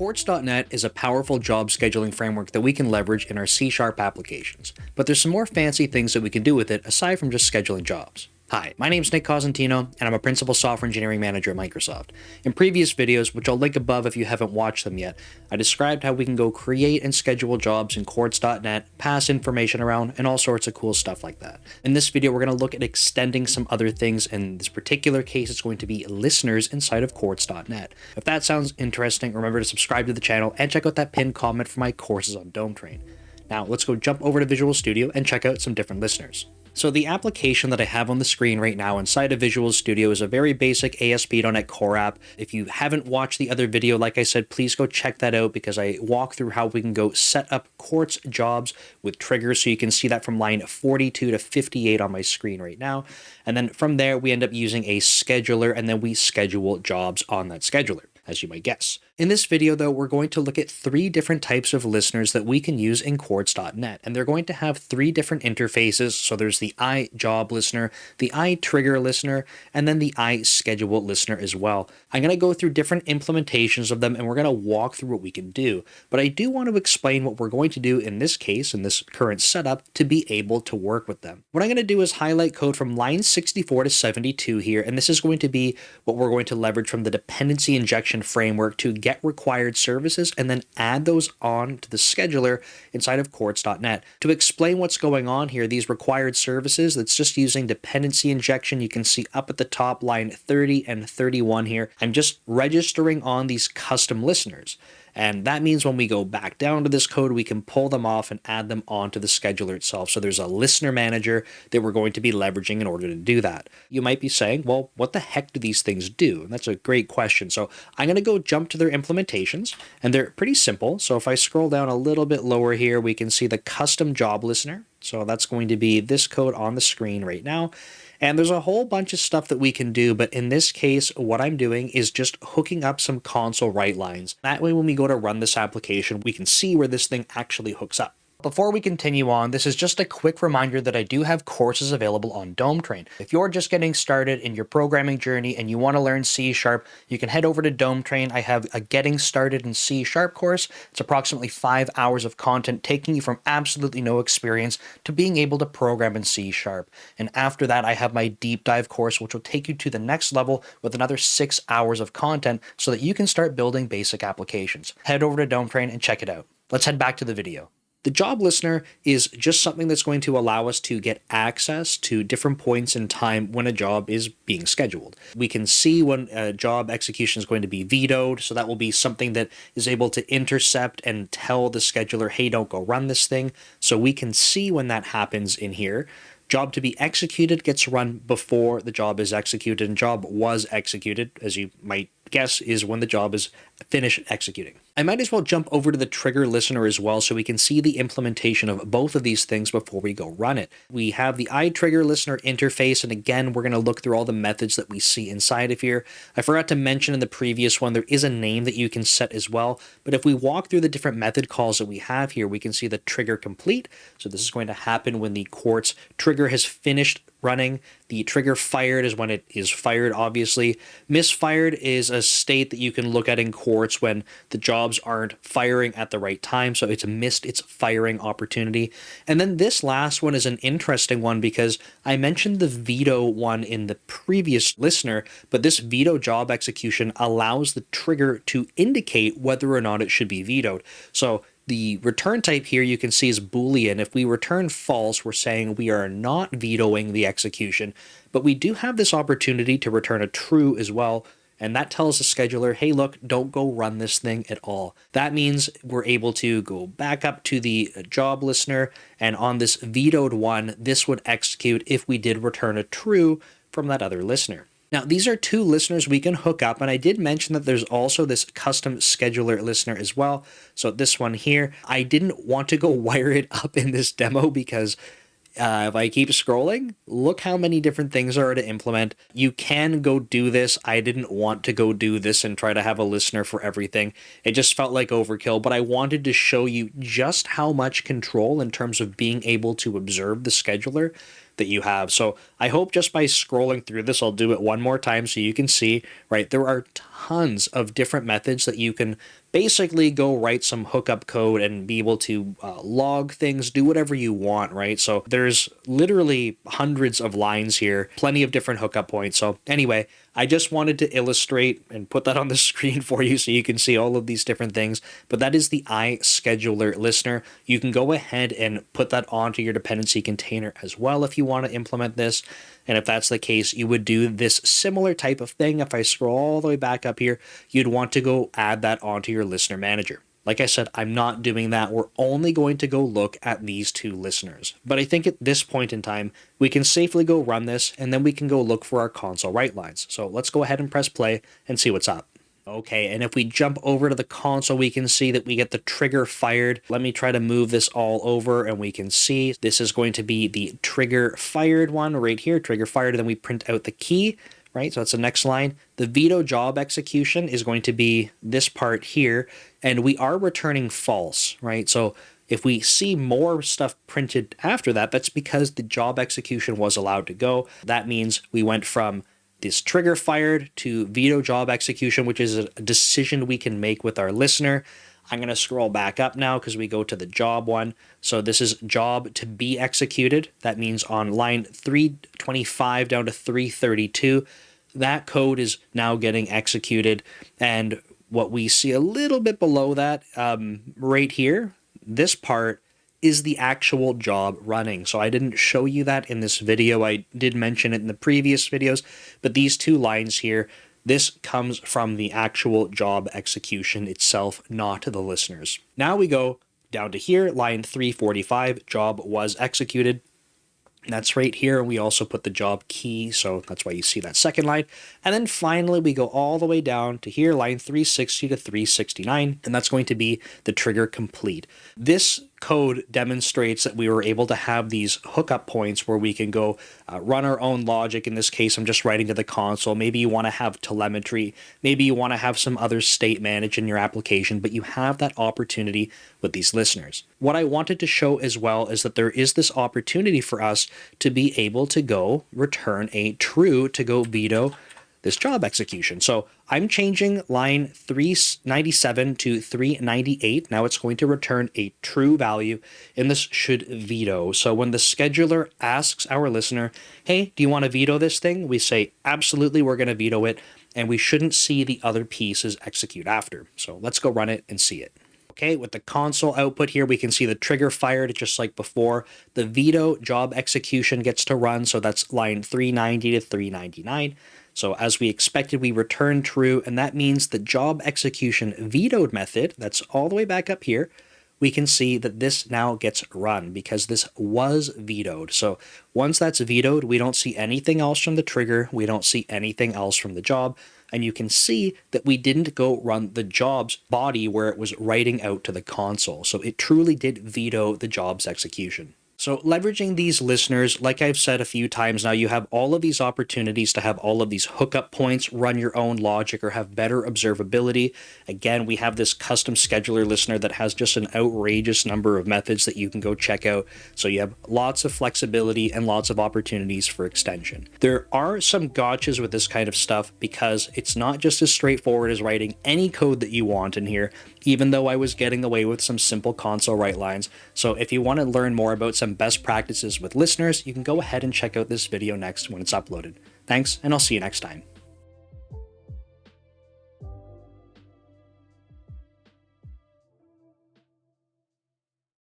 Quartz .NET is a powerful job scheduling framework that we can leverage in our C# applications, but there's some more fancy things that we can do with it aside from just scheduling jobs. Hi, my name is Nick Cosentino, and I'm a Principal Software Engineering Manager at Microsoft. In previous videos, which I'll link above if you haven't watched them yet, I described how we can go create and schedule jobs in Quartz .NET, pass information around, and all sorts of cool stuff like that. In this video, we're going to look at extending some other things. In this particular case, it's going to be listeners inside of Quartz .NET. If that sounds interesting, remember to subscribe to the channel and check out that pinned comment for my courses on Dome Train. Now, let's go jump over to Visual Studio and check out some different listeners. So the application that I have on the screen right now inside of Visual Studio is a very basic ASP.NET Core app. If you haven't watched the other video, like I said, please go check that out because I walk through how we can go set up Quartz jobs with triggers. So you can see that from line 42 to 58 on my screen right now. And then from there, we end up using a scheduler and then we schedule jobs on that scheduler, as you might guess. In this video, though, we're going to look at three different types of listeners that we can use in Quartz.net, and they're going to have three different interfaces. So there's the iJob listener, the iTrigger listener, and then the iSchedule listener as well. I'm going to go through different implementations of them, and we're going to walk through what we can do. But I do want to explain what we're going to do in this case, in this current setup, to be able to work with them. What I'm going to do is highlight code from line 64 to 72 here, and this is going to be what we're going to leverage from the dependency injection framework to get required services and then add those on to the scheduler inside of Quartz.net. To explain what's going on here, these required services, that's just using dependency injection. You can see up at the top line 30 and 31 here. I'm just registering on these custom listeners. And that means when we go back down to this code, we can pull them off and add them onto the scheduler itself. So there's a listener manager that we're going to be leveraging in order to do that. You might be saying, well, what the heck do these things do? And that's a great question. So I'm going to go jump to their implementations, and they're pretty simple. So if I scroll down a little bit lower here, we can see the custom job listener. So that's going to be this code on the screen right now. And there's a whole bunch of stuff that we can do, but in this case, what I'm doing is just hooking up some console write lines. That way, when we go to run this application, we can see where this thing actually hooks up. Before we continue on, this is just a quick reminder that I do have courses available on Dome Train. If you're just getting started in your programming journey and you want to learn C#, you can head over to Dome Train. I have a Getting Started in C# course. It's approximately 5 hours of content taking you from absolutely no experience to being able to program in C#. And after that, I have my Deep Dive course, which will take you to the next level with another 6 hours of content so that you can start building basic applications. Head over to Dome Train and check it out. Let's head back to the video. The job listener is just something that's going to allow us to get access to different points in time when a job is being scheduled. We can see when a job execution is going to be vetoed, so that will be something that is able to intercept and tell the scheduler, hey, don't go run this thing. So we can see when that happens in here. Job to be executed gets run before the job is executed, and job was executed, as you might guess, is when the job is finished executing. I might as well jump over to the trigger listener as well so we can see the implementation of both of these things before we go run it. We have the iTrigger listener interface, and again, we're going to look through all the methods that we see inside of here. I forgot to mention in the previous one, there is a name that you can set as well, but if we walk through the different method calls that we have here, we can see the trigger complete. So this is going to happen when the Quartz trigger has finished running. The trigger fired is when it is fired, obviously. Misfired is a state that you can look at in Quartz when the jobs aren't firing at the right time, so it's missed its firing opportunity. And then this last one is an interesting one because I mentioned the veto one in the previous listener, but this veto job execution allows the trigger to indicate whether or not it should be vetoed. So the return type here you can see is Boolean. If we return false, we're saying we are not vetoing the execution, but we do have this opportunity to return a true as well. And that tells the scheduler, hey, look, don't go run this thing at all. That means we're able to go back up to the job listener, and on this vetoed one, this would execute if we did return a true from that other listener. Now, these are two listeners we can hook up, and I did mention that there's also this custom scheduler listener as well. So this one here, I didn't want to go wire it up in this demo because if I keep scrolling, look how many different things are to implement. You can go do this. I didn't want to go do this and try to have a listener for everything. It just felt like overkill, but I wanted to show you just how much control in terms of being able to observe the scheduler that you have. So I hope just by scrolling through this, I'll do it one more time so you can see, right, there are tons of different methods that you can basically go write some hookup code and be able to log things, do whatever you want, right? So there's literally hundreds of lines here, plenty of different hookup points. So anyway, I just wanted to illustrate and put that on the screen for you so you can see all of these different things. But that is the iScheduler listener. You can go ahead and put that onto your dependency container as well if you want to implement this. And if that's the case, you would do this similar type of thing. If I scroll all the way back up here, you'd want to go add that onto your listener manager. Like I said, I'm not doing that. We're only going to go look at these two listeners. But I think at this point in time, we can safely go run this, and then we can go look for our console write lines. So let's go ahead and press play and see what's up. Okay, and if we jump over to the console, we can see that we get the trigger fired. Let me try to move this all over, and we can see this is going to be the trigger fired one right here, trigger fired, and then we print out the key, right? So that's the next line. The veto job execution is going to be this part here, and we are returning false, right? So if we see more stuff printed after that, that's because the job execution was allowed to go. That means we went from this trigger fired to veto job execution, which is a decision we can make with our listener. I'm going to scroll back up now because we go to the job one. So this is job to be executed. That means on line 325 down to 332, that code is now getting executed. And what we see a little bit below that right here, this part is the actual job running. So I didn't show you that in this video. I did mention it in the previous videos, but these two lines here, this comes from the actual job execution itself, not the listeners. Now we go down to here, line 345, job was executed. That's right here. We also put the job key, so that's why you see that second line. And then finally, we go all the way down to here, line 360 to 369, and that's going to be the trigger complete. This code demonstrates that we were able to have these hookup points where we can go run our own logic. In this case, I'm just writing to the console. Maybe you want to have telemetry. Maybe you want to have some other state managed in your application, but you have that opportunity with these listeners. What I wanted to show as well is that there is this opportunity for us to be able to go return a true to go veto this job execution. So I'm changing line 397 to 398. Now it's going to return a true value, and this should veto. So when the scheduler asks our listener, hey, do you want to veto this thing? We say, absolutely, we're going to veto it, and we shouldn't see the other pieces execute after. So let's go run it and see it. Okay, with the console output here, we can see the trigger fired just like before. The veto job execution gets to run, so that's line 390 to 399. So as we expected, we return true, and that means the job execution vetoed method, that's all the way back up here, we can see that this now gets run because this was vetoed. So once that's vetoed, we don't see anything else from the trigger, we don't see anything else from the job, and you can see that we didn't go run the job's body where it was writing out to the console. So it truly did veto the job's execution. So leveraging these listeners, like I've said a few times now, you have all of these opportunities to have all of these hookup points, run your own logic, or have better observability. Again, we have this custom scheduler listener that has just an outrageous number of methods that you can go check out. So you have lots of flexibility and lots of opportunities for extension. There are some gotchas with this kind of stuff because it's not just as straightforward as writing any code that you want in here, even though I was getting away with some simple console write lines. So if you want to learn more about some best practices with listeners, you can go ahead and check out this video next when it's uploaded. Thanks, and I'll see you next time.